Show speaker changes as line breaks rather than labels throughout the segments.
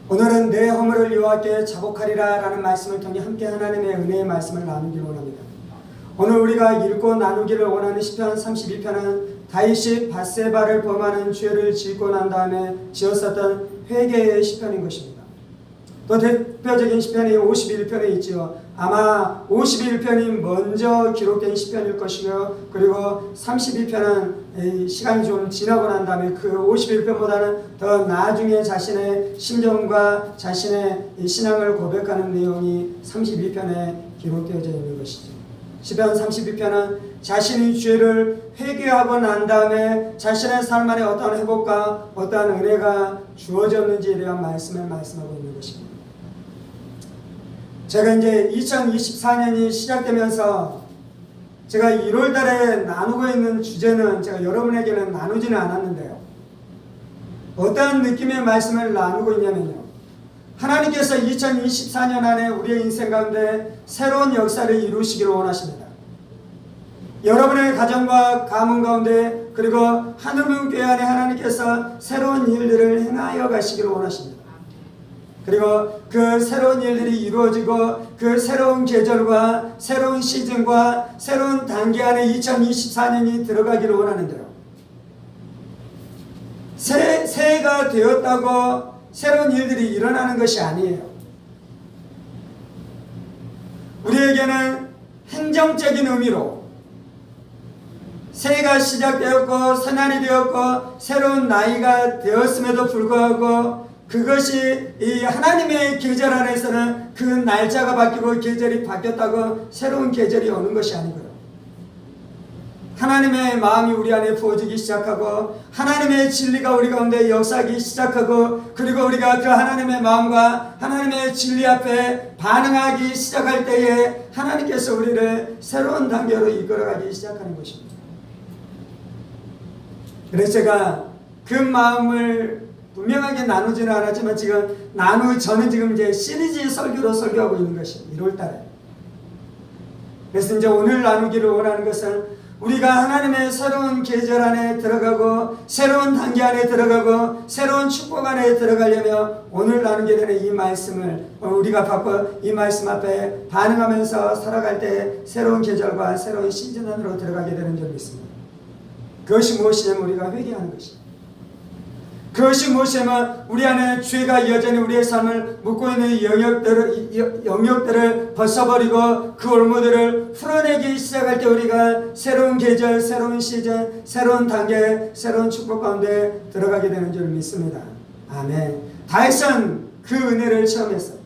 오늘은 내 허물을 여호와께 자복하리라 라는 말씀을 통해 함께 하나님의 은혜의 말씀을 나누기를 원합니다. 오늘 우리가 읽고 나누기를 원하는 시편 32편은 다윗이 밧세바를 범하는 죄를 짓고 난 다음에 지었었던 회개의 시편인 것입니다. 또 대표적인 시편이 51편에 있지요. 아마 51편이 먼저 기록된 시편일 것이고요. 그리고 32편은 시간이 좀 지나고 난 다음에 그 51편보다는 더 나중에 자신의 심정과 자신의 신앙을 고백하는 내용이 32편에 기록되어져 있는 것이죠. 시편 32편은 자신의 죄를 회개하고 난 다음에 자신의 삶 안에 어떠한 회복과 어떠한 은혜가 주어졌는지에 대한 말씀을 말씀하고 있는 것입니다. 제가 이제 2024년이 시작되면서 제가 1월 달에 나누고 있는 주제는 제가 여러분에게는 나누지는 않았는데요. 어떠한 느낌의 말씀을 나누고 있냐면요. 하나님께서 2024년 안에 우리의 인생 가운데 새로운 역사를 이루시기를 원하십니다. 여러분의 가정과 가문 가운데 그리고 하늘문교회 안에 하나님께서 새로운 일들을 행하여 가시기를 원하십니다. 그리고 그 새로운 일들이 이루어지고 그 새로운 계절과 새로운 시즌과 새로운 단계 안에 2024년이 들어가기를 원하는데요. 새해가 되었다고 새로운 일들이 일어나는 것이 아니에요. 우리에게는 행정적인 의미로 새해가 시작되었고 새날이 되었고 새로운 나이가 되었음에도 불구하고 그것이 이 하나님의 계절 안에서는 그 날짜가 바뀌고 계절이 바뀌었다고 새로운 계절이 오는 것이 아니고요. 하나님의 마음이 우리 안에 부어지기 시작하고 하나님의 진리가 우리 가운데 역사하기 시작하고 그리고 우리가 그 하나님의 마음과 하나님의 진리 앞에 반응하기 시작할 때에 하나님께서 우리를 새로운 단계로 이끌어가기 시작하는 것입니다. 그래서 제가 그 마음을 분명하게 나누지는 않았지만 저는 지금 이제 시리즈 설교로 설교하고 있는 것이에요. 1월 달에. 그래서 이제 오늘 나누기를 원하는 것은 우리가 하나님의 새로운 계절 안에 들어가고 새로운 단계 안에 들어가고 새로운 축복 안에 들어가려면 오늘 나누게 되는 이 말씀을 우리가 받고 이 말씀 앞에 반응하면서 살아갈 때 새로운 계절과 새로운 시즌 안으로 들어가게 되는 점이 있습니다. 그것이 무엇이냐면 우리가 회개하는 것입니다. 그것이 무엇이냐면 우리 안에 죄가 여전히 우리의 삶을 묶고 있는 영역들을 벗어버리고 그 올무들을 풀어내기 시작할 때 우리가 새로운 계절, 새로운 시즌, 새로운 단계, 새로운 축복 가운데 들어가게 되는 줄 믿습니다. 아멘. 다윗은 그 은혜를 체험했어요.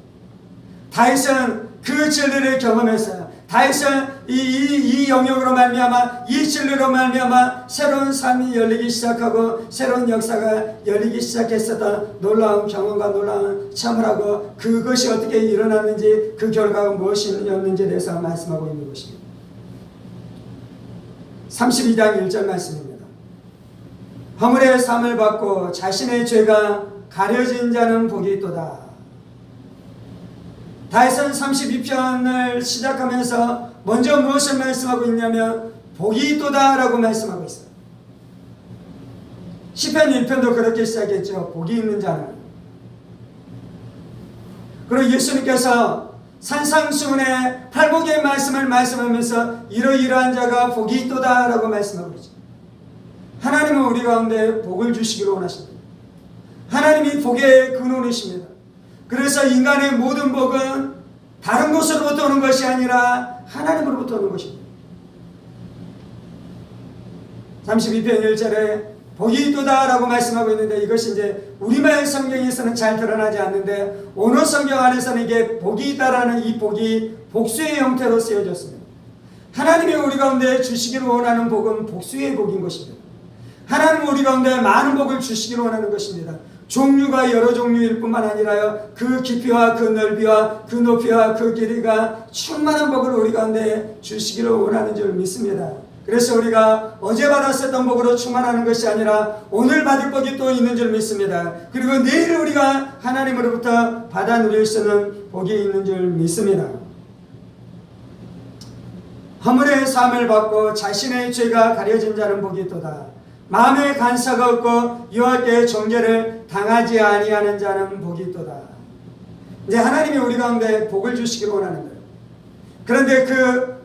다윗은 그 진리를 경험했어요. 다윗은 이 영역으로 말미암아 이 진리로 말미암아 새로운 삶이 열리기 시작하고 새로운 역사가 열리기 시작했었던 놀라운 경험과 놀라운 체험을 하고 그것이 어떻게 일어났는지 그 결과가 무엇이었는지에 대해서 말씀하고 있는 것입니다. 32장 1절 말씀입니다. 허물의 삶을 받고 자신의 죄가 가려진 자는 복이 있도다. 다윗은 32편을 시작하면서 먼저 무엇을 말씀하고 있냐면 복이 있도다 라고 말씀하고 있어요. 시편 1편도 그렇게 시작했죠. 복이 있는 자는. 그리고 예수님께서 산상수훈의 팔복의 말씀을 말씀하면서 이러이러한 자가 복이 있도다 라고 말씀하고 있죠. 하나님은 우리 가운데 복을 주시기를 원하십니다. 하나님이 복의 근원이십니다. 그래서 인간의 모든 복은 다른 곳으로부터 오는 것이 아니라 하나님으로부터 오는 것입니다. 32편 1절에 복이 있도다 라고 말씀하고 있는데 이것이 이제 우리말 성경에서는 잘 드러나지 않는데 오너 성경 안에서는 이게 복이 있다라는 이 복이 복수의 형태로 쓰여졌습니다. 하나님이 우리 가운데 주시기를 원하는 복은 복수의 복인 것입니다. 하나님은 우리 가운데 많은 복을 주시기를 원하는 것입니다. 종류가 여러 종류일 뿐만 아니라요, 그 깊이와 그 넓이와 그 높이와 그 길이가 충만한 복을 우리 가운데 주시기를 원하는 줄 믿습니다. 그래서 우리가 어제 받았었던 복으로 충만하는 것이 아니라 오늘 받을 복이 또 있는 줄 믿습니다. 그리고 내일 우리가 하나님으로부터 받아 누릴 수 있는 복이 있는 줄 믿습니다. 허물의 삶을 받고 자신의 죄가 가려진 자는 복이 있도다. 마음에 간사가 없고 여호와께 정죄를 당하지 아니하는 자는 복이 있도다. 이제 하나님이 우리 가운데 복을 주시기를 원하는 거예요. 그런데 그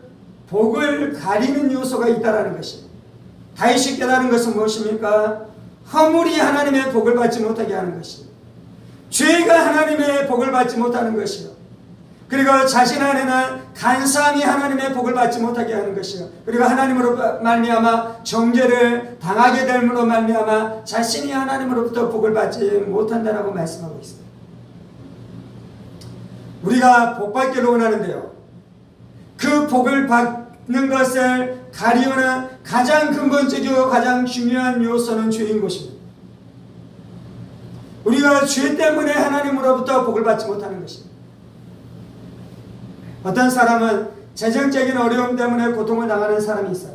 복을 가리는 요소가 있다라는 것이, 다윗이 깨달은 것은 무엇입니까? 허물이 하나님의 복을 받지 못하게 하는 것이요, 죄가 하나님의 복을 받지 못하는 것이요, 그리고 자신 안에는 간사함이 하나님의 복을 받지 못하게 하는 것이요, 그리고 하나님으로 말미암아 정죄를 당하게 됨으로 말미암아 자신이 하나님으로부터 복을 받지 못한다라고 말씀하고 있습니다. 우리가 복 받기를 원하는데요, 그 복을 받는 것을 가리우는 가장 근본적이고 가장 중요한 요소는 죄인 것입니다. 우리가 죄 때문에 하나님으로부터 복을 받지 못하는 것입니다. 어떤 사람은 재정적인 어려움 때문에 고통을 당하는 사람이 있어요.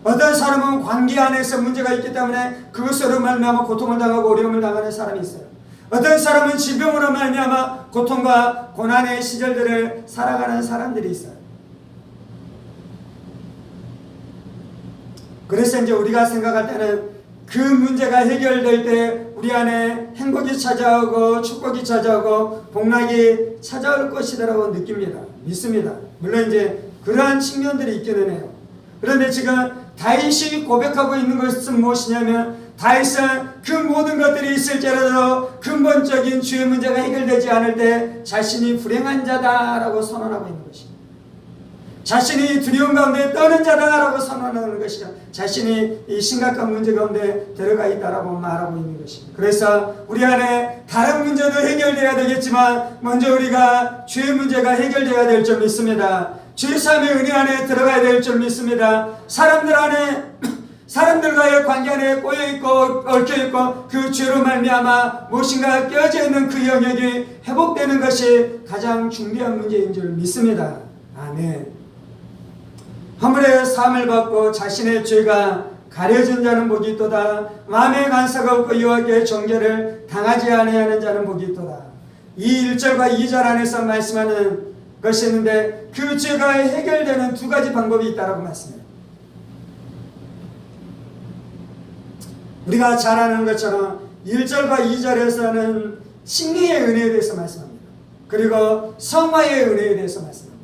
어떤 사람은 관계 안에서 문제가 있기 때문에 그것으로 말미암아 고통을 당하고 어려움을 당하는 사람이 있어요. 어떤 사람은 질병으로 말미암아 고통과 고난의 시절들을 살아가는 사람들이 있어요. 그래서 이제 우리가 생각할 때는 그 문제가 해결될 때 우리 안에 행복이 찾아오고 축복이 찾아오고 복락이 찾아올 것이라고 느낍니다. 믿습니다. 물론 이제 그러한 측면들이 있기는 해요. 그런데 지금 다윗이 고백하고 있는 것은 무엇이냐면, 다윗은 그 모든 것들이 있을지라도 근본적인 죄의 문제가 해결되지 않을 때 자신이 불행한 자다라고 선언하고 있는 것입니다. 자신이 두려움 가운데 떠는 자다라고 선언하는 것이죠. 자신이 이 심각한 문제 가운데 들어가 있다라고 말하고 있는 것입니다. 그래서 우리 안에 다른 문제도 해결되어야 되겠지만 먼저 우리가 죄의 문제가 해결되어야 될 줄 믿습니다. 죄사함의 은혜 안에 들어가야 될 줄 믿습니다. 사람들과의 관계 안에 꼬여있고 얽혀있고 그 죄로 말미암아 무엇인가 깨어져 있는 그 영역이 회복되는 것이 가장 중대한 문제인 줄 믿습니다. 아멘. 허물의 사함을 받고 자신의 죄가 가려진 자는 복이 있도다. 마음에 간사가 없고 여호와께 정죄를 당하지 아니하는 자는 복이 있도다. 이 1절과 2절 안에서 말씀하는 것이 있는데 그 죄가 해결되는 두 가지 방법이 있다고 말씀해요. 우리가 잘 아는 것처럼 1절과 2절에서는 칭의의 은혜에 대해서 말씀합니다. 그리고 성화의 은혜에 대해서 말씀합니다.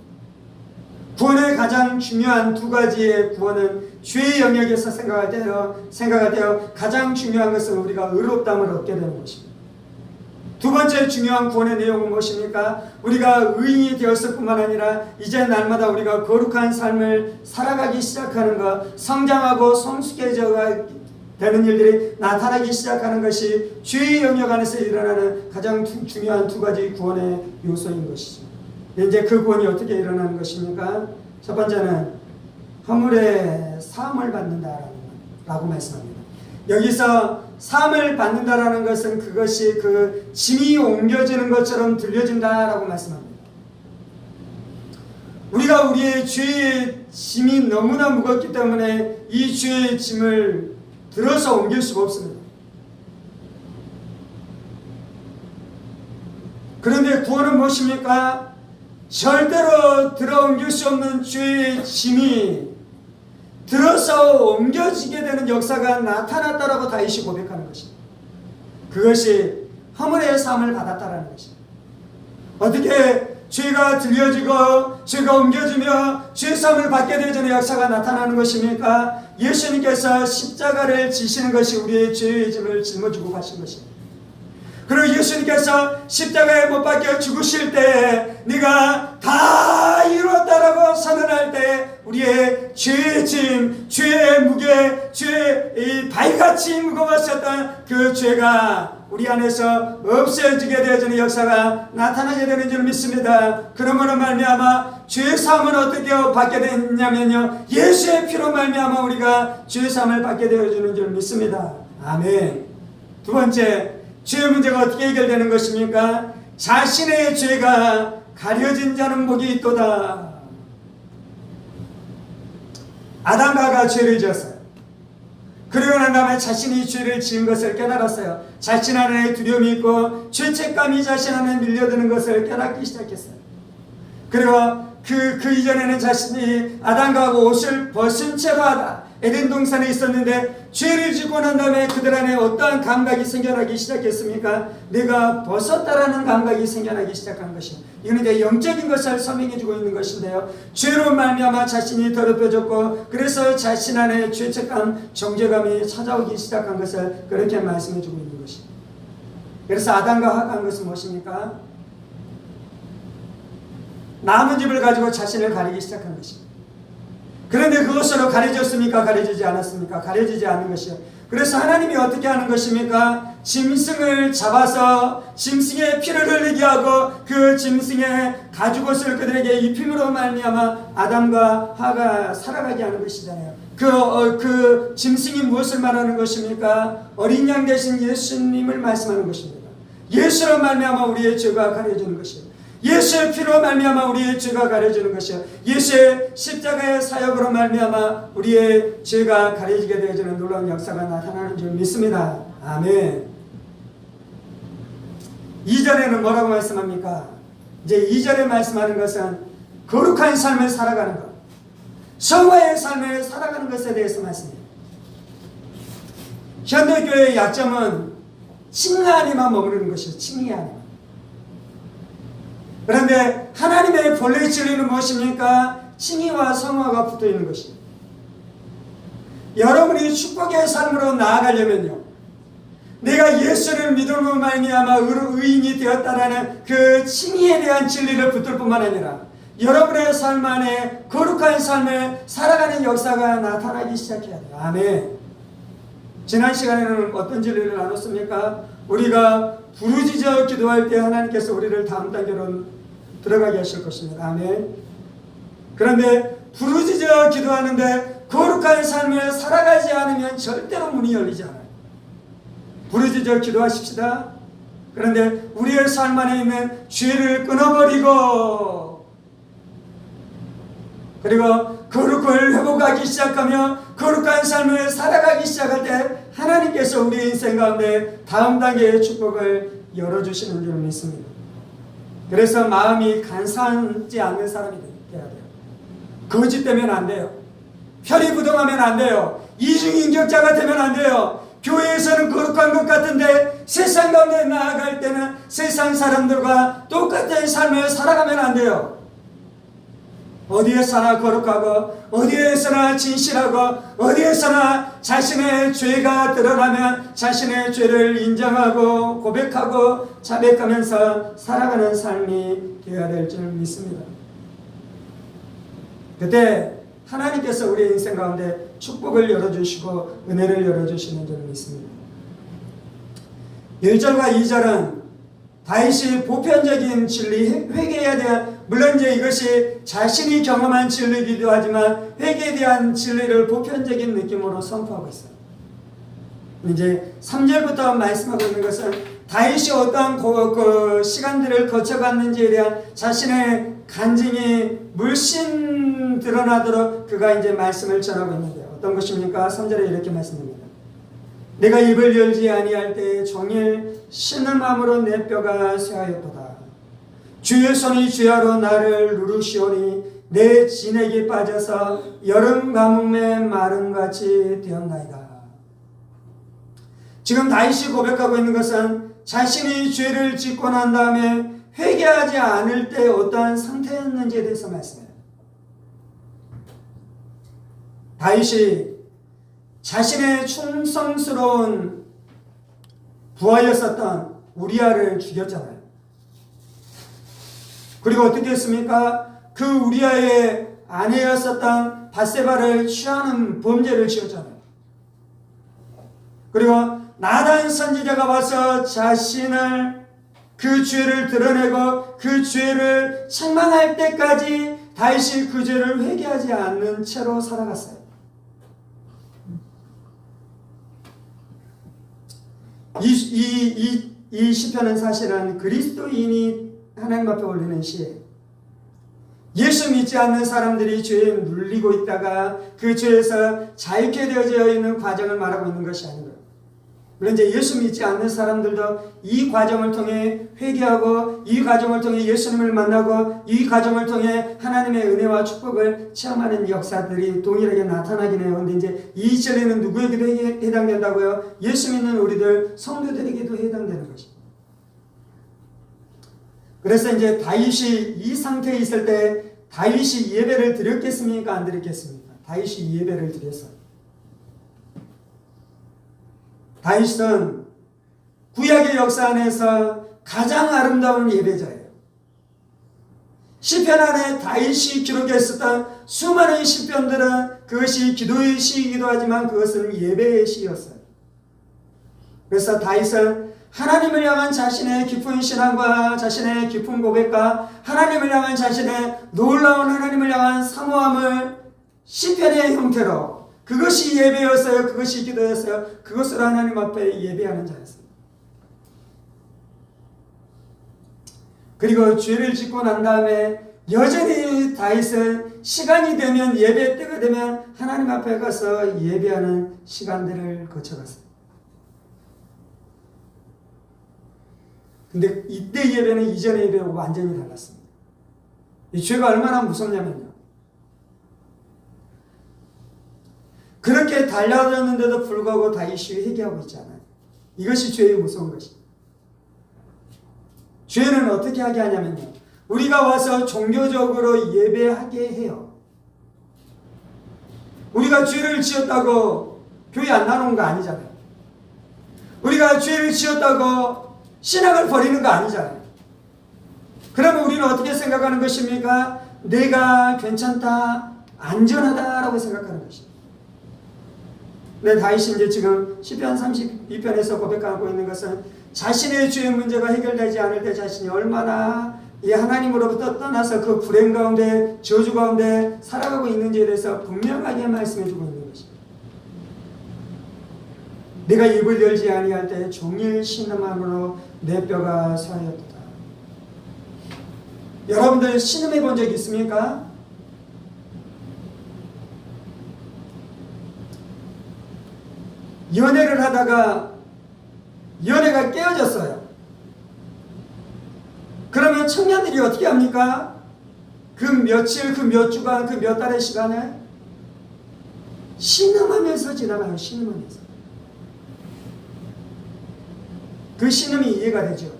구원의 가장 중요한 두 가지의 구원은 죄의 영역에서 생각할 때요 가장 중요한 것은 우리가 의롭다함을 얻게 되는 것입니다. 두 번째 중요한 구원의 내용은 무엇입니까? 우리가 의인이 되었을 뿐만 아니라 이제 날마다 우리가 거룩한 삶을 살아가기 시작하는 것, 성장하고 성숙해져 되는 일들이 나타나기 시작하는 것이 죄의 영역 안에서 일어나는 가장 중요한 두 가지 구원의 요소인 것이죠. 이제 그 구원이 어떻게 일어나는 것입니까? 첫 번째는 허물의 사함을 받는다라고 말씀합니다. 여기서 사함을 받는다라는 것은 그것이 그 짐이 옮겨지는 것처럼 들려진다라고 말씀합니다. 우리가 우리의 죄의 짐이 너무나 무겁기 때문에 이 죄의 짐을 들어서 옮길 수가 없습니다. 그런데 구원은 무엇입니까? 절대로 들어 옮길 수 없는 죄의 짐이 들어서 옮겨지게 되는 역사가 나타났다라고 다윗이 고백하는 것입니다. 그것이 허물의 사함을 받았다라는 것입니다. 어떻게 죄가 들려지고 죄가 옮겨지며 죄 사함을 받게 되는 역사가 나타나는 것입니까? 예수님께서 십자가를 지시는 것이 우리의 죄의 짐을 짊어지고 가신 것입니다. 그리고 예수님께서 십자가에 못 박혀 죽으실 때 네가 다 이루었다라고 선언할 때 우리의 죄의 짐, 죄의 무게, 죄의 바위같이 무거웠었던 그 죄가 우리 안에서 없어지게 되어지는 역사가 나타나게 되는 줄 믿습니다. 그러므로 말미암아 죄 사함을 어떻게 받게 됐냐면요, 예수의 피로 말미암아 우리가 죄 사함을 받게 되어지는 줄 믿습니다. 아멘. 두 번째, 죄의 문제가 어떻게 해결되는 것입니까? 자신의 죄가 가려진 자는 복이 있도다. 아담과 하와가 죄를 지었어요. 그러고 난 다음에 자신이 죄를 지은 것을 깨달았어요. 자신 안에 두려움이 있고 죄책감이 자신 안에 밀려드는 것을 깨닫기 시작했어요. 그리고 그 이전에는 자신이 아담과 하와 옷을 벗은 채로 에덴 동산에 있었는데 죄를 짓고 난 다음에 그들 안에 어떠한 감각이 생겨나기 시작했습니까? 내가 벗었다라는 감각이 생겨나기 시작한 것이요. 이건 이제 영적인 것을 설명해 주고 있는 것인데요. 죄로 말미암아 자신이 더럽혀졌고 그래서 자신 안에 죄책감, 정죄감이 찾아오기 시작한 것을 그렇게 말씀해 주고 있는 것입니다. 그래서 아담과 하와한 것은 무엇입니까? 나뭇잎을 가지고 자신을 가리기 시작한 것입니다. 그런데 그것으로 가려졌습니까? 가려지지 않았습니까? 가려지지 않는 것이요. 그래서 하나님이 어떻게 하는 것입니까? 짐승을 잡아서 짐승의 피를 흘리게 하고 그 짐승의 가죽옷을 그들에게 입힘으로 말미암아 아담과 하가 살아가게 하는 것이잖아요. 그 짐승이 무엇을 말하는 것입니까? 어린 양 대신 예수님을 말씀하는 것입니다. 예수로 말미암아 우리의 죄가 가려지는 것이에요. 예수의 피로 말미암아 우리의 죄가 가려지는 것이요. 예수의 십자가의 사역으로 말미암아 우리의 죄가 가려지게 되어지는 놀라운 역사가 나타나는 줄 믿습니다. 아멘. 2절에는 뭐라고 말씀합니까? 이제 2절에 말씀하는 것은 거룩한 삶을 살아가는 것, 성화의 삶을 살아가는 것에 대해서 말씀해요. 현대교회의 약점은 칭의 안에만 머무르는 것이죠. 칭의 안에. 그런데 하나님의 본래 진리는 무엇입니까? 칭의와 성화가 붙어있는 것입니다. 여러분이 축복의 삶으로 나아가려면요, 내가 예수를 믿음으로 말미암아 의인이 되었다라는 그 칭의에 대한 진리를 붙들 뿐만 아니라 여러분의 삶 안에 거룩한 삶을 살아가는 역사가 나타나기 시작해야 돼요. 아멘. 지난 시간에는 어떤 진리를 나눴습니까? 우리가 부르짖어 기도할 때 하나님께서 우리를 다음 단계로 들어가게 하실 것입니다. 아멘. 그런데 부르짖어 기도하는데 거룩한 삶을 살아가지 않으면 절대로 문이 열리지 않아요. 부르짖어 기도하십시다. 그런데 우리의 삶 안에 있는 죄를 끊어버리고 그리고 거룩을 회복하기 시작하며 거룩한 삶을 살아가기 시작할 때 하나님께서 우리 인생 가운데 다음 단계의 축복을 열어주시는 줄 믿습니다. 그래서 마음이 간사하지 않는 사람이 되어야 돼요. 거짓되면 안 돼요. 편의부동하면 안 돼요. 이중인격자가 되면 안 돼요. 교회에서는 거룩한 것 같은데 세상 가운데 나아갈 때는 세상 사람들과 똑같은 삶을 살아가면 안 돼요. 어디에서나 거룩하고 어디에서나 진실하고 어디에서나 자신의 죄가 드러나면 자신의 죄를 인정하고 고백하고 자백하면서 살아가는 삶이 되어야 될 줄 믿습니다. 그때 하나님께서 우리의 인생 가운데 축복을 열어주시고 은혜를 열어주시는 줄 믿습니다. 1절과 2절은 다윗이 보편적인 진리, 회개에 대한, 물론 이제 이것이 자신이 경험한 진리이기도 하지만 회개에 대한 진리를 보편적인 느낌으로 선포하고 있어요. 이제 3절부터 말씀하고 있는 것은 다윗이 어떠한 그 시간들을 거쳐갔는지에 대한 자신의 간증이 물씬 드러나도록 그가 이제 말씀을 전하고 있는데요. 어떤 것입니까? 3절에 이렇게 말씀합니다. 내가 입을 열지 아니할 때 종일 신음함으로 내 뼈가 쇠하였도다. 주의 손이 주야로 나를 누르시오니 내 진액이 빠져서 여름 가뭄에 마름같이 되었나이다. 지금 다윗이 고백하고 있는 것은 자신이 죄를 짓고 난 다음에 회개하지 않을 때 어떠한 상태였는지에 대해서 말씀해요. 다윗이 자신의 충성스러운 부하였었던 우리아를 죽였잖아요. 그리고 어떻게 했습니까? 그 우리아의 아내였었던 밧세바를 취하는 범죄를 지었잖아요. 그리고 나단 선지자가 와서 자신을 그 죄를 드러내고 그 죄를 책망할 때까지 다윗이 그 죄를 회개하지 않는 채로 살아갔어요. 이 시편은 사실은 그리스도인이 하나님 앞에 올리는 시예요. 예수 믿지 않는 사람들이 죄에 눌리고 있다가 그 죄에서 자유케 되어져 있는 과정을 말하고 있는 것이 아니고요. 물론 이제 예수 믿지 않는 사람들도 이 과정을 통해 회개하고 이 과정을 통해 예수님을 만나고 이 과정을 통해 하나님의 은혜와 축복을 체험하는 역사들이 동일하게 나타나긴 해요. 근데 이제 이 진리는 누구에게도 해당된다고요? 예수 믿는 우리들 성도들에게도 해당되는 것입니다. 그래서 이제 다윗이 이 상태에 있을 때 다윗이 예배를 드렸겠습니까? 안 드렸겠습니까? 다윗이 예배를 드렸어요. 다윗은 구약의 역사 안에서 가장 아름다운 예배자예요. 시편 안에 다윗이 기록했었던 수많은 시편들은 그것이 기도의 시이기도 하지만 그것은 예배의 시였어요. 그래서 다윗은 하나님을 향한 자신의 깊은 신앙과 자신의 깊은 고백과 하나님을 향한 자신의 놀라운 하나님을 향한 사모함을 시편의 형태로 그것이 예배였어요. 그것이 기도였어요. 그것으로 하나님 앞에 예배하는 자였어요. 그리고 죄를 짓고 난 다음에 여전히 다윗은 시간이 되면 예배 때가 되면 하나님 앞에 가서 예배하는 시간들을 거쳐갔어요. 근데 이때 예배는 이전의 예배와 완전히 달랐습니다. 이 죄가 얼마나 무섭냐면요. 그렇게 달라졌는데도 불구하고 다윗이 회개하고 있잖아요. 이것이 죄의 무서운 것입니다. 죄는 어떻게 하게 하냐면요. 우리가 와서 종교적으로 예배하게 해요. 우리가 죄를 지었다고 교회 안 나오는 거 아니잖아요. 우리가 죄를 지었다고 신앙을 버리는 거 아니잖아요. 그러면 우리는 어떻게 생각하는 것입니까? 내가 괜찮다, 안전하다라고 생각하는 것입니다. 네, 다윗이 이제 지금 시편 32편에서 고백하고 있는 것은 자신의 죄의 문제가 해결되지 않을 때 자신이 얼마나 이 하나님으로부터 떠나서 그 불행 가운데 저주 가운데 살아가고 있는지에 대해서 분명하게 말씀해 주고 있는 것입니다. 내가 입을 열지 아니할 때 종일 신음함으로 내 뼈가 쇠하였도다. 여러분들 신음해 본 적 있습니까? 연애를 하다가 연애가 깨어졌어요. 그러면 청년들이 어떻게 합니까? 그 며칠, 그 몇 주간, 그 몇 달의 시간을 신음하면서 지나가요. 신음하면서. 그 신음이 이해가 되죠.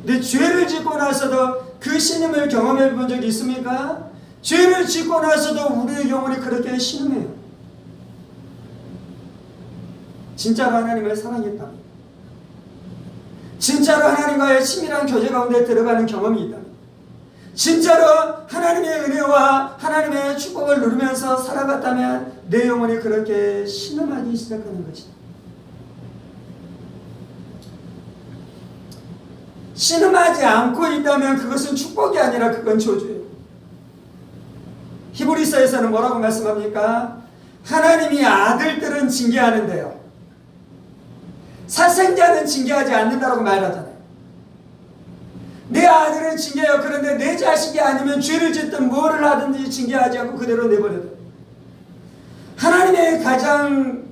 근데 죄를 짓고 나서도 그 신음을 경험해 본 적이 있습니까? 죄를 짓고 나서도 우리의 영혼이 그렇게 신음해요. 진짜로 하나님을 사랑했다. 진짜로 하나님과의 친밀한 교제 가운데 들어가는 경험이 있다. 진짜로 하나님의 은혜와 하나님의 축복을 누리면서 살아갔다면 내 영혼이 그렇게 신음하기 시작하는 것이다. 신음하지 않고 있다면 그것은 축복이 아니라 그건 저주예요. 히브리서에서는 뭐라고 말씀합니까? 하나님이 아들들은 징계하는데요. 사생자는 징계하지 않는다고 말하잖아요. 내 아들은 징계해요. 그런데 내 자식이 아니면 죄를 짓든 뭐를 하든지 징계하지 않고 그대로 내버려둬요. 하나님의 가장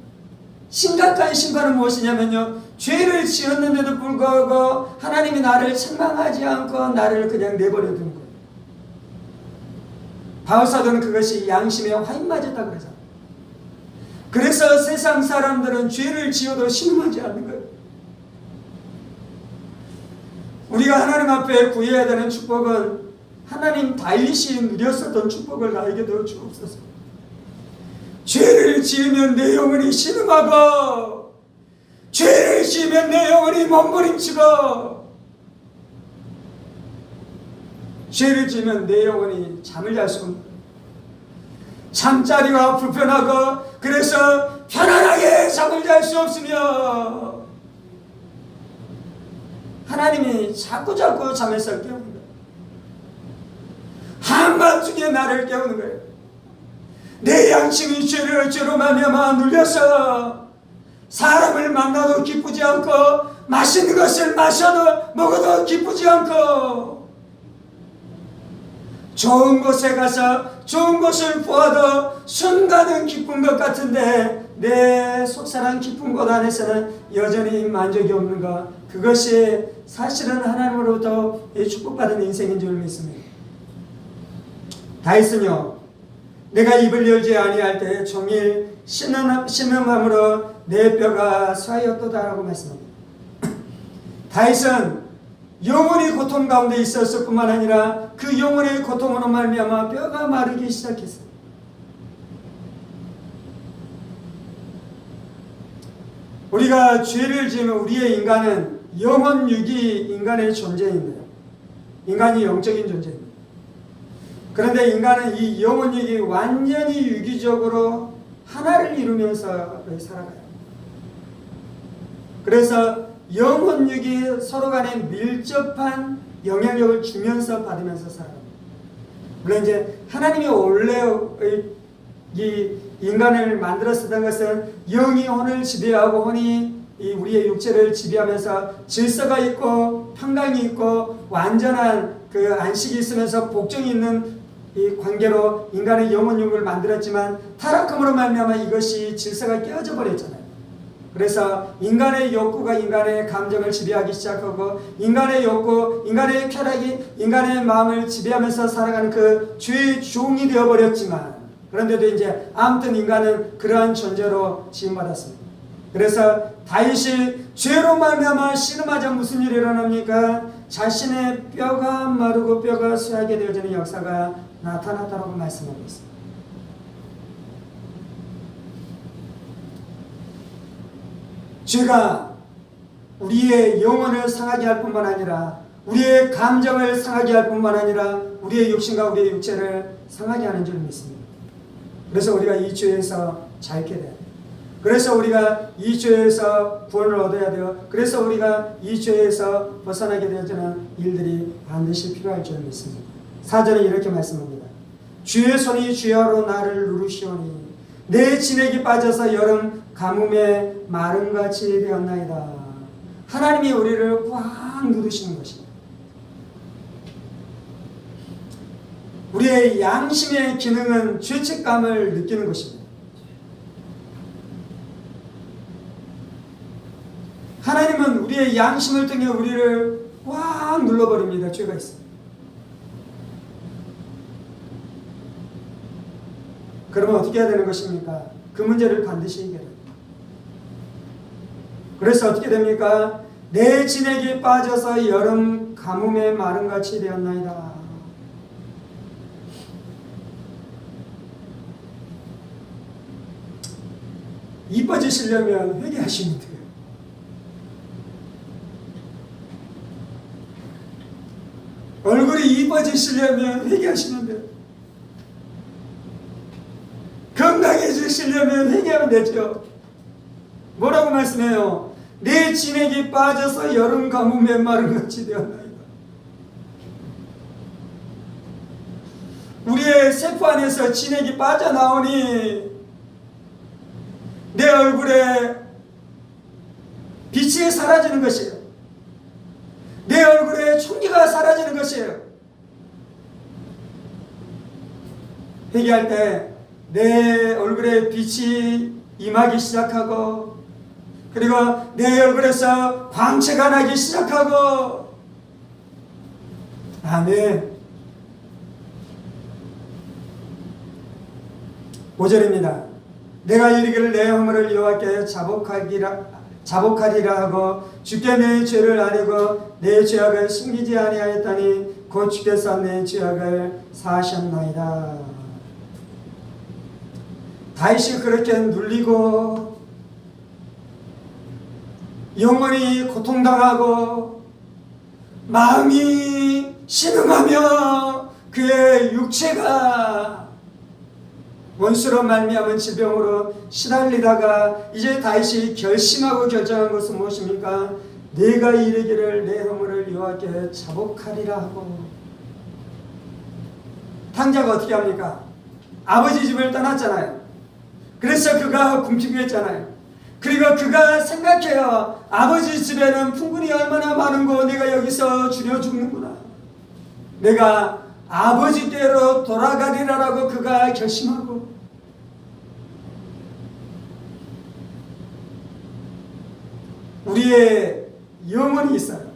심각한 심판은 무엇이냐면요. 죄를 지었는데도 불구하고 하나님이 나를 책망하지 않고 나를 그냥 내버려두는 거예요. 바울사도는 그것이 양심의 화인 맞았다 그러잖아요. 그래서 세상 사람들은 죄를 지어도 신음하지 않는 거예요. 우리가 하나님 앞에 구해야 되는 축복은 하나님 다윗이 누렸었던 축복을 나에게도 주옵소서. 죄를 지으면 내 영혼이 신음하고 죄를 지으면 내 영혼이 몸부림치고 죄를 지으면 내 영혼이 잠을 잘 수 없는 거예요. 잠자리가 불편하고 그래서 편안하게 잠을 잘 수 없으며 하나님이 자꾸자꾸 잠에서 깨우는 거예요. 한밤중에 나를 깨우는 거예요. 내 양심이 죄로 말미암아 눌려서 사람을 만나도 기쁘지 않고 맛있는 것을 마셔도 먹어도 기쁘지 않고 좋은 곳에 가서 좋은 것을 보아도 순간은 기쁜 것 같은데 내 속사랑 기쁜 곳 안에서는 여전히 만족이 없는 것, 그것이 사실은 하나님으로부터 축복받은 인생인 줄 믿습니다. 다윗은요, 내가 입을 열지 아니할 때 종일 신음함으로 내 뼈가 쇠하였도다라고 말씀합니다. 다윗은 영혼이 고통 가운데 있었을 뿐만 아니라 그 영혼의 고통으로 말미암아 뼈가 마르기 시작했어요. 우리가 죄를 지으면 우리의 인간은 영혼 육이 인간의 존재인데요. 인간이 영적인 존재입니다. 그런데 인간은 이 영혼 육이 완전히 유기적으로 하나를 이루면서 살아가요. 그래서 영혼 육이 서로 간에 밀접한 영향력을 주면서 받으면서 살아갑니다. 물론 이제 하나님이 원래 이 인간을 만들었었던 것은 영이 혼을 지배하고 혼이 우리의 육체를 지배하면서 질서가 있고 평강이 있고 완전한 그 안식이 있으면서 복종이 있는 이 관계로 인간의 영혼육을 만들었지만 타락함으로 말미암아 이것이 질서가 깨어져 버렸잖아요. 그래서 인간의 욕구가 인간의 감정을 지배하기 시작하고 인간의 욕구, 인간의 쾌락이 인간의 마음을 지배하면서 살아가는 그 죄의 종이 되어버렸지만, 그런데도 이제 아무튼 인간은 그러한 존재로 지음받았습니다. 그래서 다윗이 죄로 말미암아 신음하자 무슨 일이 일어납니까? 자신의 뼈가 마르고 뼈가 쇠하게 되어지는 역사가 나타났다고 말씀하고 있습니다. 죄가 우리의 영혼을 상하게 할 뿐만 아니라 우리의 감정을 상하게 할 뿐만 아니라 우리의 육신과 우리의 육체를 상하게 하는 줄 믿습니다. 그래서 우리가 이 죄에서 자유케 돼야 돼요. 그래서 우리가 이 죄에서 구원을 얻어야 돼요. 그래서 우리가 이 죄에서 벗어나게 되어지는 일들이 반드시 필요할 줄 믿습니다. 4절에 이렇게 말씀합니다. 주의 손이 주야로 나를 누르시오니 내 진액이 빠져서 여름 가뭄에 마름같이 되었나이다. 하나님이 우리를 꽉 누르시는 것입니다. 우리의 양심의 기능은 죄책감을 느끼는 것입니다. 하나님은 우리의 양심을 통해 우리를 꽉 눌러버립니다. 죄가 있습니다. 그러면 어떻게 해야 되는 것입니까? 그 문제를 반드시 해결해야 됩니다. 그래서 어떻게 됩니까? 내 진액이 빠져서 여름 가뭄에 마름같이 되었나이다. 이뻐지시려면 회개하시면 돼요. 얼굴이 이뻐지시려면 회개하시면 돼요. 건강해지시려면 회개하면 되죠. 뭐라고 말씀해요? 내 진액이 빠져서 여름 가뭄에 마름같이 되었나이다. 우리의 세포 안에서 진액이 빠져나오니 내 얼굴에 빛이 사라지는 것이에요. 내 얼굴에 총기가 사라지는 것이에요. 회개할 때 내 얼굴에 빛이 임하기 시작하고, 그리고 내 얼굴에서 광채가 나기 시작하고, 아멘. 5절입니다. 내가 이르기를 내 허물을 여호와께 자복하리라 하고 주께 내 죄를 아뢰고 내 죄악을 숨기지 아니하였더니 곧 주께서 내 죄악을 사하셨나이다. 다윗이 그렇게 눌리고 영혼이 고통당하고 마음이 신음하며 그의 육체가 원수로 말미암은 질병으로 시달리다가 이제 다윗이 결심하고 결정한 것은 무엇입니까? 내가 이르기를 내 허물을 여호와께 자복하리라 하고. 탕자가 어떻게 합니까? 아버지 집을 떠났잖아요. 그래서 그가 굶주려 했잖아요. 그리고 그가 생각해요. 아버지 집에는 풍군이 얼마나 많은고 내가 여기서 줄여 죽는구나. 내가 아버지께로 돌아가리라라고 그가 결심하고 우리의 영혼이 있어요.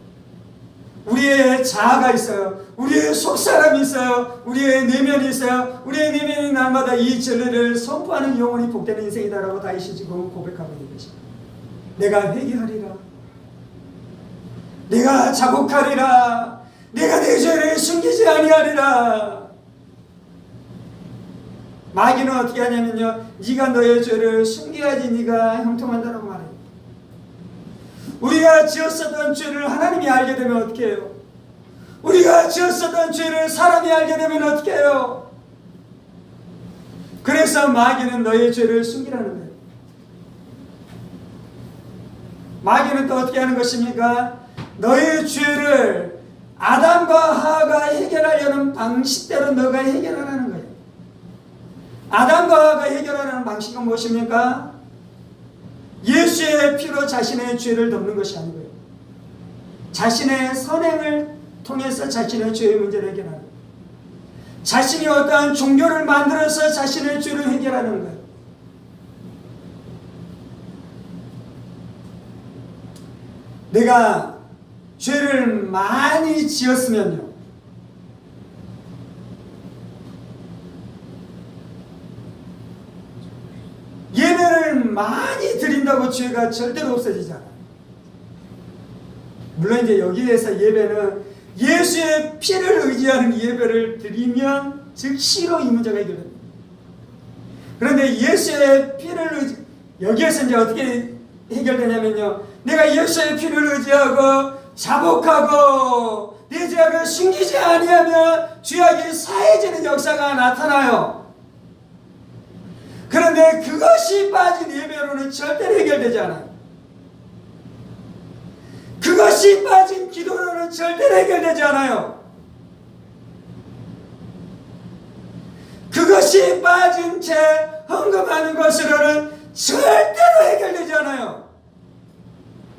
우리의 자아가 있어요. 우리의 속사람이 있어요. 우리의 내면이 있어요. 우리의 내면이 날마다 이 진리를 선포하는 영혼이 복되는 인생이다라고 다윗이 지금 고백하고 있는 것입니다. 내가 회개하리라. 내가 자복하리라. 내가 내 죄를 숨기지 아니하리라. 마귀는 어떻게 하냐면요, 네가 너의 죄를 숨겨야지 네가 형통한다라고 말해요. 우리가 지었었던 죄를 하나님이 알게 되면 어떻게 해요? 우리가 지었었던 죄를 사람이 알게 되면 어떻게 해요? 그래서 마귀는 너의 죄를 숨기라는 거예요. 마귀는 또 어떻게 하는 것입니까? 너의 죄를 아담과 하와가 해결하려는 방식대로 너가 해결하라는 거예요. 아담과 하와가 해결하는 방식은 무엇입니까? 예수의 피로 자신의 죄를 덮는 것이 아니고요, 자신의 선행을 통해서 자신의 죄의 문제를 해결하는 거예요. 자신이 어떠한 종교를 만들어서 자신의 죄를 해결하는 거예요. 내가 죄를 많이 지었으면요, 예배를 많이 드린다고 죄가 절대로 없어지지 않아요. 물론 이제 여기에서 예배는 예수의 피를 의지하는 예배를 드리면 즉시로 이 문제가 해결됩니다. 그런데 예수의 피를 여기에서 이제 어떻게 해결되냐면요, 내가 예수의 피를 의지하고 자복하고 내 죄악을 숨기지 아니하면 죄악이 사해지는 역사가 나타나요. 그런데 그것이 빠진 예배로는 절대로 해결되지 않아요. 그것이 빠진 기도로는 절대로 해결되지 않아요. 그것이 빠진 채 헌금하는 것으로는 절대로 해결되지 않아요.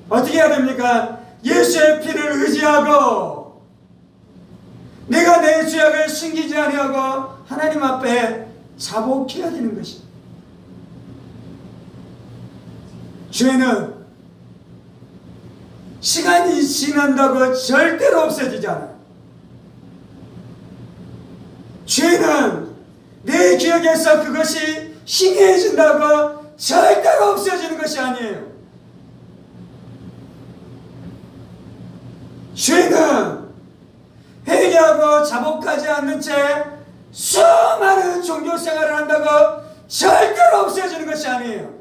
어떻게 해야 됩니까? 예수의 피를 의지하고 내가 내 죄악을 숨기지 아니하고 하나님 앞에 자복해야 되는 것입니다. 죄는 시간이 지난다고 절대로 없어지지 않아요. 죄는 내 기억에서 그것이 희미해진다고 절대로 없어지는 것이 아니에요. 죄는 회개하고 자복하지 않는 채 수많은 종교 생활을 한다고 절대로 없어지는 것이 아니에요.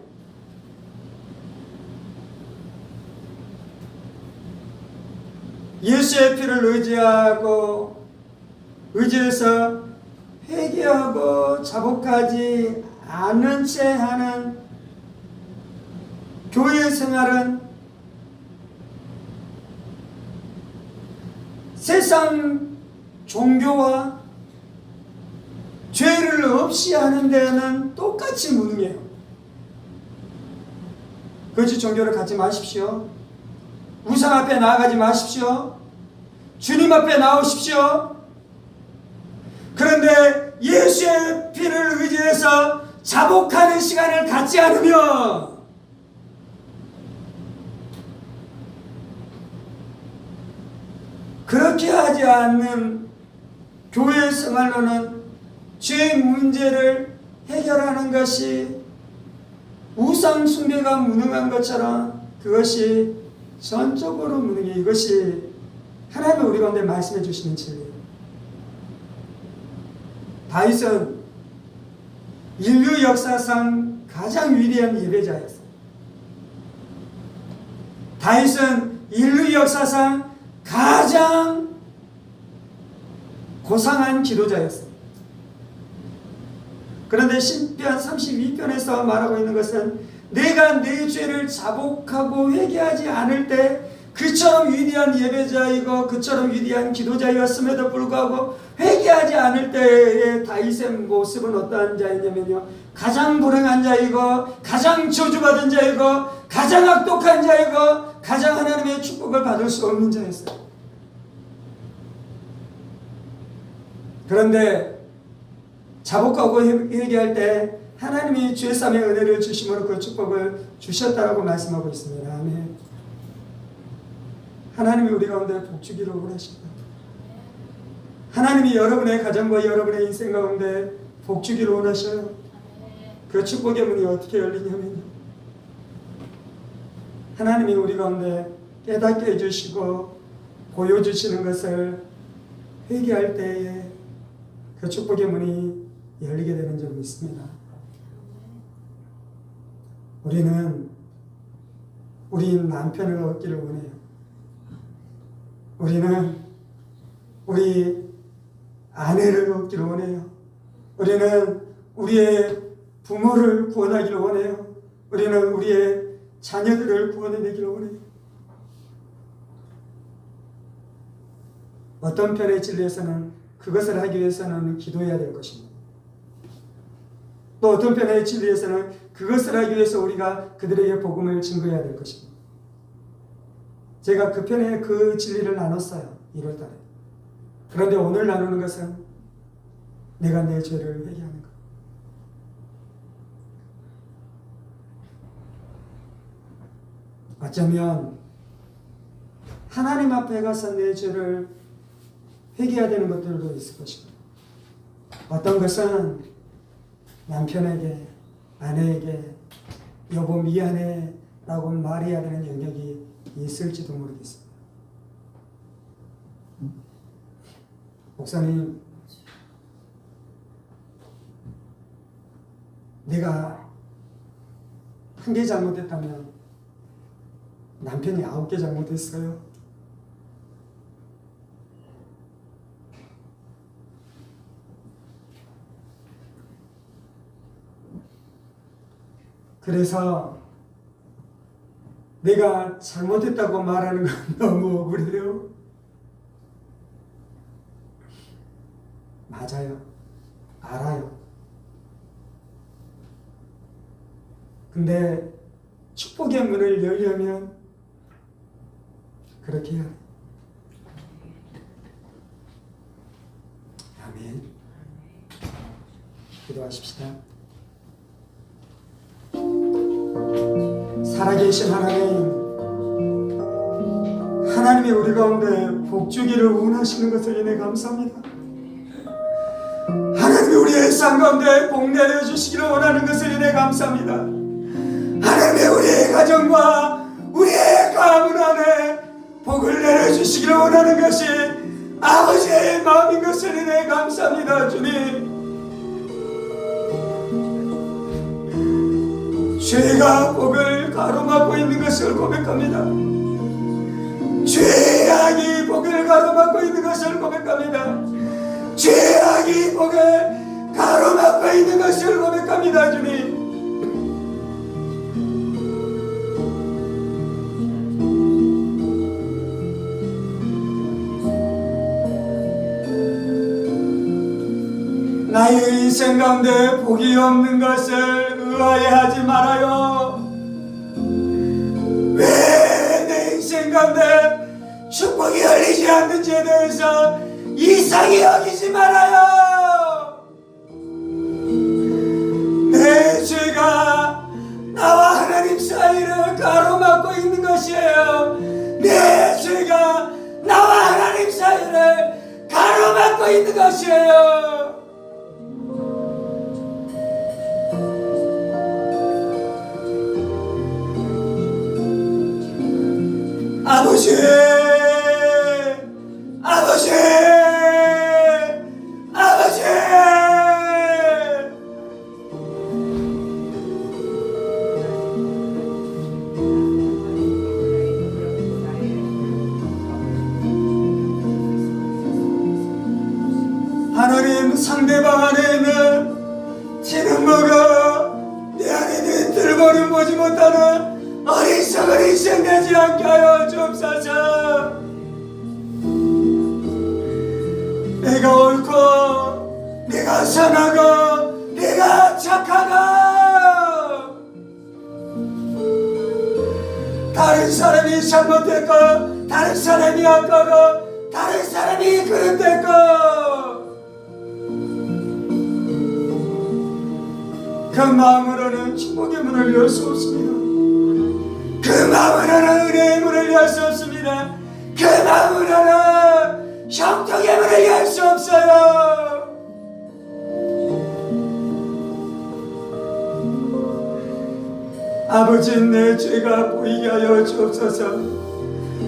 예수의 피를 의지해서 회개하고 자복하지 않은 채 하는 교회 생활은 세상 종교와 죄를 없이 하는 데는 똑같이 무능해요. 거짓 종교를 갖지 마십시오. 우상 앞에 나아가지 마십시오. 주님 앞에 나오십시오. 그런데 예수의 피를 의지해서 자복하는 시간을 갖지 않으면 그렇게 하지 않는 교회 생활로는 죄의 문제를 해결하는 것이 우상 숭배가 무능한 것처럼 그것이 전적으로 무능해. 이것이 하나님의 우리 가운데 말씀해 주시는 진리예요. 다윗은 인류 역사상 가장 위대한 예배자였어요. 다윗은 인류 역사상 가장 고상한 기도자였어요. 그런데 시편 32편에서 말하고 있는 것은 내가 내 죄를 자복하고 회개하지 않을 때 그처럼 위대한 예배자이고 그처럼 위대한 기도자였음에도 불구하고 회개하지 않을 때의 다윗의 모습은 어떠한 자이냐면요, 가장 불행한 자이고 가장 저주받은 자이고 가장 악독한 자이고 가장 하나님의 축복을 받을 수 없는 자였어요. 그런데 자복하고 회개할 때 하나님이 죄사함의 은혜를 주심으로 그 축복을 주셨다라고 말씀하고 있습니다. 아멘. 하나님이 우리 가운데 복주기를 원하십니다. 하나님이 여러분의 가정과 여러분의 인생 가운데 복주기를 원하셔요. 그 축복의 문이 어떻게 열리냐면요, 하나님이 우리 가운데 깨닫게 해주시고 보여주시는 것을 회개할 때에 그 축복의 문이 열리게 되는 점이 있습니다. 우리는 우리 남편을 얻기를 원해요. 우리는 우리 아내를 얻기를 원해요. 우리는 우리의 부모를 구원하기를 원해요. 우리는 우리의 자녀들을 구원해내기를 원해요. 어떤 편의 진리에서는 그것을 하기 위해서는 기도해야 될 것입니다. 또 어떤 편의 진리에서는 그것을 하기 위해서 우리가 그들에게 복음을 증거해야 될 것입니다. 제가 그 편의 그 진리를 나눴어요. 1월달에. 그런데 오늘 나누는 것은 내가 내 죄를 회개하는 것. 어쩌면 하나님 앞에 가서 내 죄를 회개해야 되는 것들도 있을 것입니다. 어떤 것은 남편에게, 아내에게 여보 미안해 라고 말해야 되는 영역이 있을지도 모르겠습니다. 목사님, 내가 한 개 잘못했다면 남편이 9개 잘못했어요. 그래서 내가 잘못했다고 말하는 건 너무 억울해요. 맞아요. 알아요. 근데 축복의 문을 열려면 그렇게 해야 해요. 아멘. 기도하십시다. 살아계신 하나님이 우리 가운데 복주기를 원하시는 것을 인해 감사합니다. 하나님이 우리의 삶 가운데 복 내려주시기를 원하는 것을 인해 감사합니다. 하나님이 우리의 가정과 우리의 가문 안에 복을 내려주시기를 원하는 것이 아버지의 마음인 것을 인해 감사합니다. 주님, 죄가 복을 가로막고 있는 것을 고백합니다. 죄악이 복을 가로막고 있는 것을 고백합니다. 죄악이 복을 가로막고 있는 것을 고백합니다. 주님, 나의 인생 가운데 복이 없는 것을 의아해하지 말아요. 왜 내 인생 가운데 축복이 열리지 않는지에 대해서 이상히 여기지 말아요. 내 죄가 나와 하나님 사이를 가로막고 있는 것이에요. 내 죄가 나와 하나님 사이를 가로막고 있는 것이에요. 아버지, 아버지, 아버지. 하나님, 상대방 안에 있는 티는 뭐가 내 안에 있는 들보는 보지 못하는 어리석은 인생 되지 않게 하여 주옵소서. 내가 옳고 내가 선하고 내가 착하고 다른 사람이 잘못했고 다른 사람이 악하고 다른 사람이 그릇됐고 그 마음으로는 축복의 문을 열 수 없습니다. 그 마음으로는 은혜의 문을 열 수 없습니다. 그 마음으로는 형통의 문을 열 수 없어요. 아버지, 내 죄가 보이게 하여 주옵소서.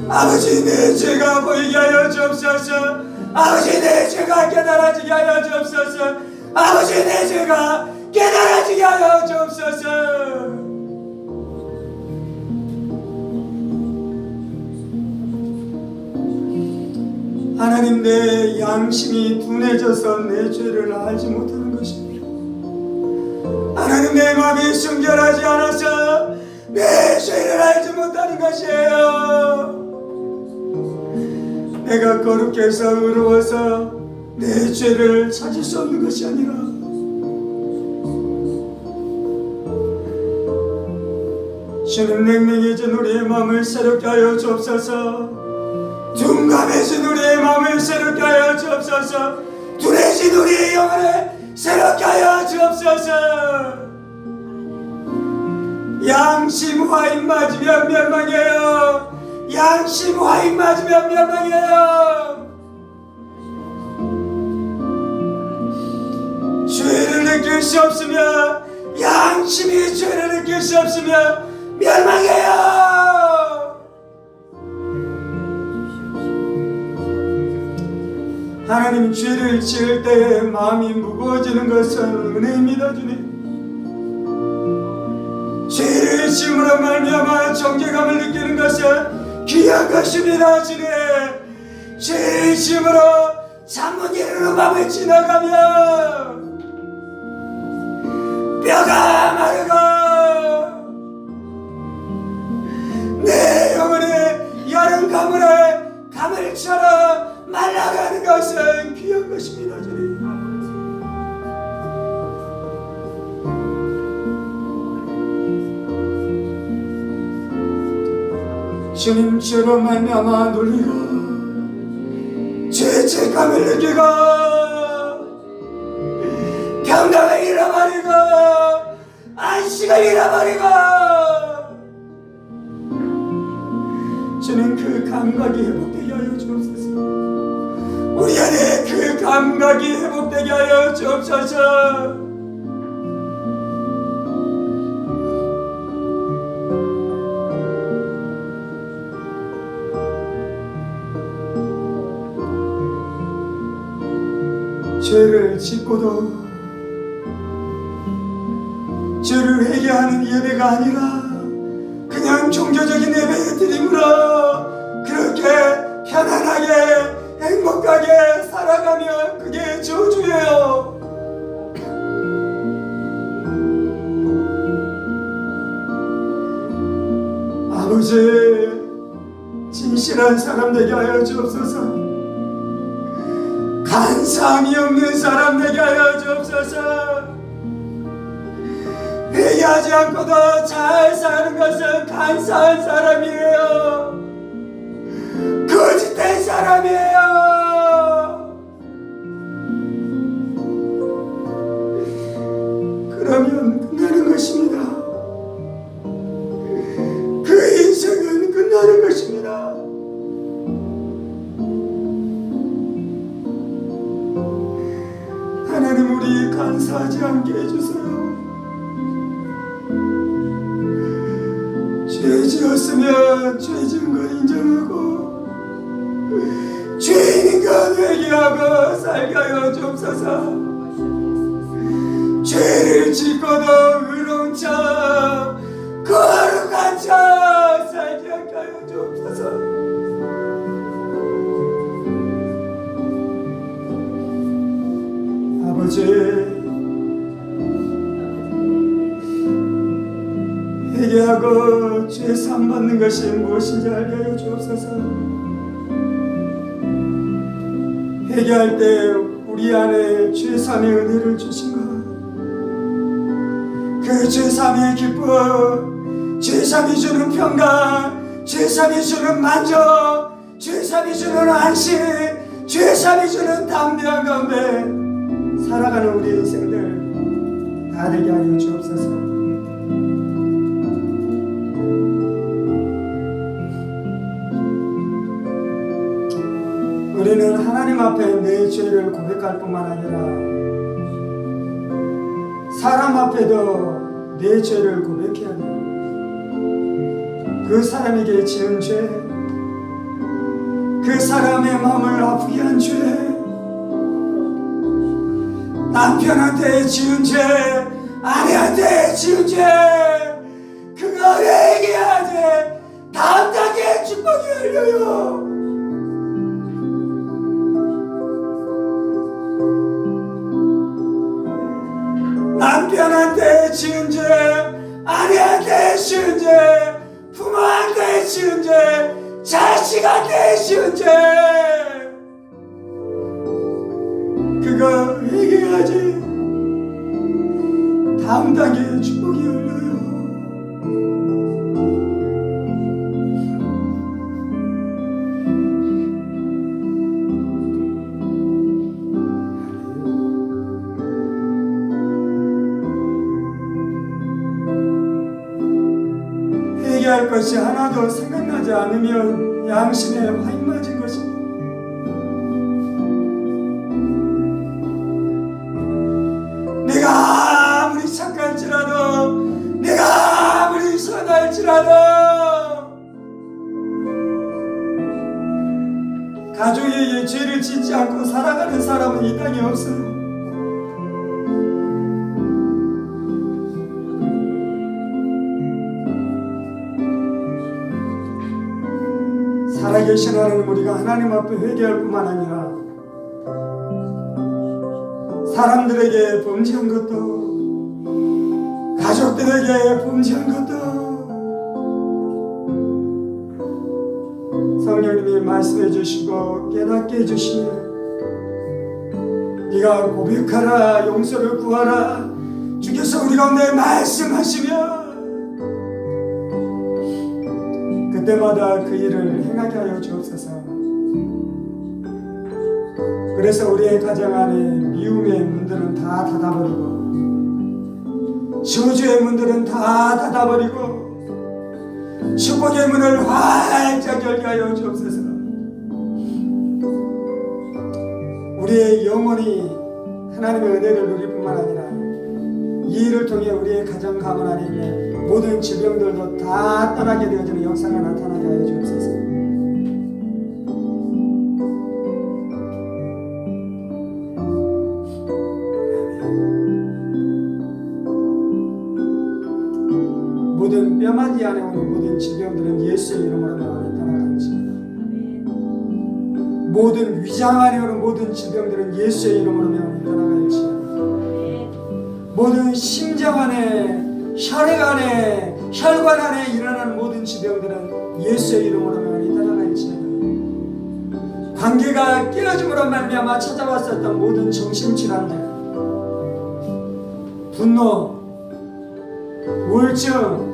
아버지, 내 죄가 보이게 하여 주옵소서. 아버지, 내 죄가 깨달아지게 하여 주옵소서. 아버지, 내 죄가 깨달아지게 하여 주옵소서. 하나님, 내 양심이 둔해져서 내 죄를 알지 못하는 것입니다. 하나님, 내 마음이 순결하지 않아서 내 죄를 알지 못하는 것이에요. 내가 거룩해서 의로워서 내 죄를 찾을 수 없는 것이 아니라 주님, 냉랭해진 우리의 마음을 새롭게 하여 주옵소서. 둔감해진 우리의 마음을 새롭게 하여 주옵소서. 둔해진 우리의 영혼을 새롭게 하여 주옵소서. 양심 화인 맞으면 멸망해요. 양심 화인 맞으면 멸망해요. 죄를 느낄 수 없으면, 양심이 죄를 느낄 수 없으면 멸망해요. 하나님, 죄를 지을 때에 마음이 무거워지는 것은 은혜입니다. 주님, 죄를 지음으로 말미암아 정죄감을 느끼는 것은 귀한 것입니다. 주님, 죄를 지음으로 창문으로 밤을 지나가며 뼈가 마르고 내 영혼이 여름 가물처럼 말라가는 것은 귀한 것입니다. 주님, 주님, 죄로 말미암아 놀리고 죄책감을 느끼고 평강을 잃어버리고 안식을 잃어버리고, 주님, 그 감각이 회복되게 하여 주옵소서. 우리 안에 그 감각이 회복되게 하여 주옵소서. 죄를 짓고도 죄를 회개하는 예배가 아니라 그냥 종교적인 예배 드림으로 그렇게 편안하게 행복하게 살아가면 그게 저주예요. 아버지, 진실한 사람 되게 하여 주옵소서. 간사함이 없는 사람 되게 하여 주옵소서. 회개하지 않고도 잘 사는 것은 간사한 사람이에요. 거짓된 사람이에요. 그러면 끝나는 것입니다. 그 인생은 끝나는 것입니다. 하나님, 우리 간사하지 않게 해주세요. 죄 지었으면 죄 지은 걸 인정하고 죄인인 것 회개하고 살게 하여 주옵소서. 죄를 짓고도 의로운 척 거룩한 척 살게 하여 주옵소서. 아버지, 회개하고 죄 사함 받는 것이 무엇인지 알게 하여 주옵소서. 회개할 때 우리 안에 죄 사함의 은혜를 주신가, 그 죄 사함의 기쁨, 죄 사함이 주는 평강, 죄 사함이 주는 만족, 죄 사함이 주는 안식, 죄 사함이 주는 담대한 가운데 살아가는 우리 인생들 다 되게 하여 주옵소서. 우리는 하나님 앞에 내 죄를 고백할 뿐만 아니라 사람 앞에도 내 죄를 고백해야 돼요. 그 사람에게 지은 죄, 그 사람의 마음을 아프게 한 죄, 남편한테 지은 죄, 아내한테 지은 죄, 그거 회개해야 돼. 다음 단계 축복이 열려요. 남편한테 지은 죄, 아내한테 지은 죄, 부모한테 지은 죄, 자식한테 지은 죄, 그거 회개해야지. 다음 단계의 축복이 열려요. 회개할 것이 하나도 생각나지 않으면 양심에 화인 맞은 것입니다. 내가 아무리 착할지라도, 내가 아무리 선할지라도 가족에게 죄를 짓지 않고 살아가는 사람은 이 땅에 없어요. 살아계신 하나님, 우리가 하나님 앞에 회개할 뿐만 아니라 사람들에게 범죄한 것도, 가족들에게 범죄한 것도 성령님이 말씀해 주시고 깨닫게 해주시며, 네가 고백하라, 용서를 구하라, 주께서 우리 가운데 말씀하시며 그때마다 그 일을 행하게 하여 주옵소서. 그래서 우리의 가정 안에 미움의 문들은 다 닫아버리고, 저주의 문들은 다 닫아버리고, 축복의 문을 활짝 열게 하여 주옵소서. 우리의 영혼이 하나님의 은혜를 누릴 뿐만 아니라 이 일을 통해 우리의 가정 가문 안에 있는 모든 질병들도 다 떠나게 되어지는 역사가 나타나게 하여 주옵소서. 모든 뼈마디 안에 오는 모든 질병들은 예수의 이름으로 영원히 떠나갈지어다. 모든 위장 안에 오는 모든 질병들은 예수의 이름으로 영원히 떠나갈지어다. 모든 심장 안에, 혈액 안에, 혈관 안에 일어나는 모든 질병들은 예수의 이름으로 영원히 떠나갈지어다. 관계가 깨어짐으로 말미암아 찾아왔었던 모든 정신질환들, 분노, 우울증,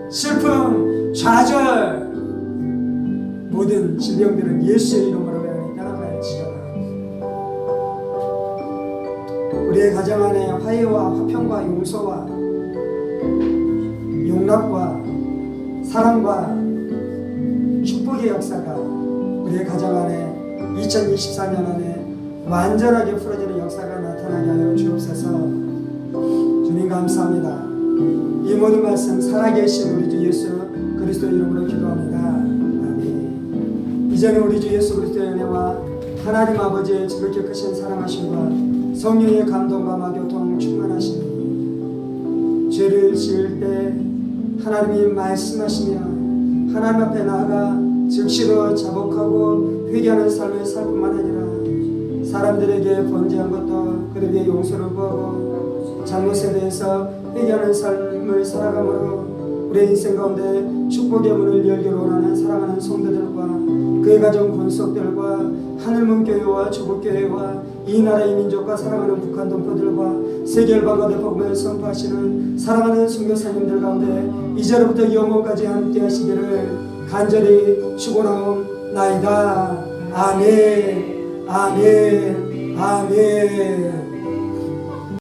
슬픔, 좌절, 모든 질병들은 예수의 이름으로 영원히 떠나갈지어다. 우리의 가정 안에 화해와 화평과 용서와 용납과 사랑과 축복의 역사가 우리의 가정 안에 2024년 안에 완전하게 풀어지는 역사가 나타나게 하여 주옵소서. 주님 감사합니다. 이 모든 말씀 살아계신 우리 주 예수 그리스도 이름으로 기도합니다. 아멘. 이제는 우리 주 예수 그리스도의 은혜와 하나님 아버지의 지극히 크신 사랑하심과 성령의 감동과 마교통 충만하시니 죄를 지을 때 하나님이 말씀하시며 하나님 앞에 나아가 즉시로 자복하고 회개하는 삶을 살 뿐만 아니라 사람들에게 범죄한 것도 그들에게 용서를 구하고 잘못에 대해서 회개하는 삶을 살아감으로 우리의 인생 가운데 축복의 문을 열기로 원하는 사랑하는 성도들과 그의 가정 권속들과 하늘문교회와 조국교회와 이 나라의 민족과 사랑하는 북한 동포들과 세계 열방과 복음을 선포하시는 사랑하는 선교사님들 가운데 이제로부터 영원까지 함께 하시기를 간절히 축원하옵나이다. 아멘. 아멘. 아멘.